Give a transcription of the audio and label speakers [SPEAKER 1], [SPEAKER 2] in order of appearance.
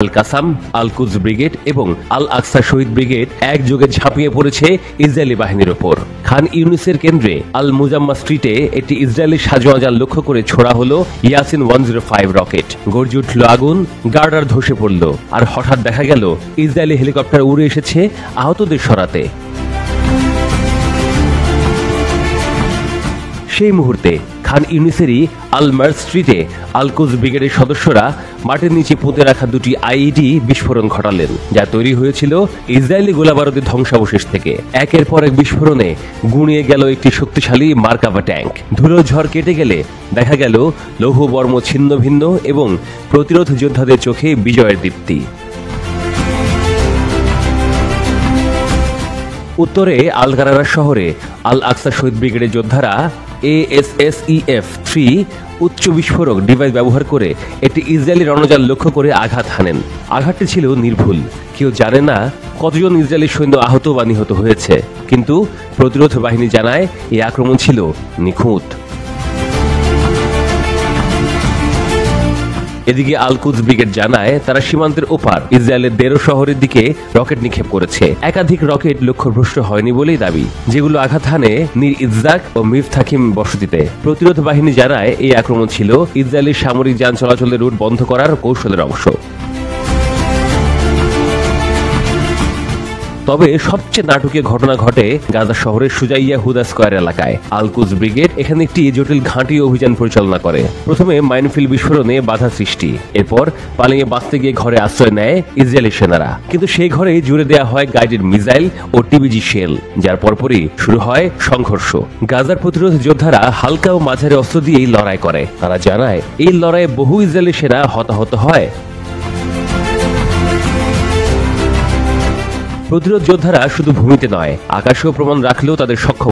[SPEAKER 1] আল কাসাম, আল কুদস brigade এবং আল আকসা শহীদ brigade একযোগে ঝাঁপিয়ে পড়েছে ইসরায়েলি বাহিনীর ওপর। খান ইউনিসের কেন্দ্রে আল মুজাম্মা স্ট্রিটে একটি ইসরায়েলি সাজোয়াজান লক্ষ্য করে ছোড়া হলো ইয়াসিন 105 রকেট। গর্জে উঠল আগুন, গার্ডার ধসে পড়ল, আর হঠাৎ দেখা গেল ইসরায়েলি হেলিকপ্টার উড়ে এসেছে আহতদের সরাতে। সেই মুহূর্তে খান ইউনিসেরই আল মার্জ স্ট্রিটে আল কুদস ব্রিগেডের সদস্যরা মাটির নিচে পুঁতে রাখা দুটি আইইডি বিস্ফোরণ ঘটালেন, যা তৈরি হয়েছিল ইসরায়েলি গোলাবারুদের ধ্বংসাবশেষ থেকে। একের পর এক বিস্ফোরণে গুঁড়িয়ে গেল একটি শক্তিশালী মার্কাভা ট্যাঙ্ক। ধুলোর ঝড় কেটে গেলে দেখা গেল লৌহ বর্ম ছিন্ন ভিন্ন এবং প্রতিরোধ যোদ্ধাদের চোখে বিজয়ের দীপ্তি। উত্তরে আল গারারা শহরে আল আকসা শহীদ ব্রিগেডের যোদ্ধারা ASSEF-3 উচ্চ বিস্ফোরক ডিভাইস ব্যবহার করে একটি ইসরায়েলি রণযান লক্ষ্য করে আঘাত হানেন। আঘাতটি ছিল নির্ভুল। কেউ জানে না কতজন ইসরায়েলি সৈন্য আহত বা নিহত হয়েছে, কিন্তু প্রতিরোধ বাহিনী জানায় এই আক্রমণ ছিল নিখুঁত। এদিকে আল কুদস ব্রিগেড জানায় তারা সীমান্তের ওপার ইসরায়েলের দেরো শহরের দিকে রকেট নিক্ষেপ করেছে। একাধিক রকেট লক্ষ্যভ্রষ্ট হয়নি বলেই দাবি, যেগুলো আঘাত হানে নির ইজ্জাক ও মিফতাকিম বসতিতে। প্রতিরোধ বাহিনী জানায় এই আক্রমণ ছিল ইসরায়েলি সামরিক যান চলাচলের রুট বন্ধ করার কৌশলের অংশ। তবে সবচেয়ে নাটকীয় ঘটনা ঘটে গাজা শহরের সুজাইয়া হুদা স্কয়ার এলাকায়। আল কুদস ব্রিগেড এখানে একটি জটিল ঘাঁটি অভিযান পরিচালনা করে। প্রথমে মাইনফিল্ড বিস্ফোরণে বাধা সৃষ্টি, এরপর পালিয়ে বাঁচতে গিয়ে ঘরে আশ্রয় নেয় ইসরায়েলি সেনারা। কিন্তু সেই ঘরেই জুড়ে দেওয়া হয় গাইডেড মিসাইল ও টিবিজি শেল, যার পরপরই শুরু হয় সংঘর্ষ। গাজার প্রতিরোধ যোদ্ধারা হালকা ও মাঝারি অস্ত্র দিয়েই লড়াই করে। তারা জানায় এই লড়াইয়ে বহু ইসরায়েলি সেনা হতাহত হয়। প্রতিরোধ যোদ্ধারা শুধু ভূমিতে নয়, আকাশেও প্রমাণ রাখলেও তাদের সক্ষম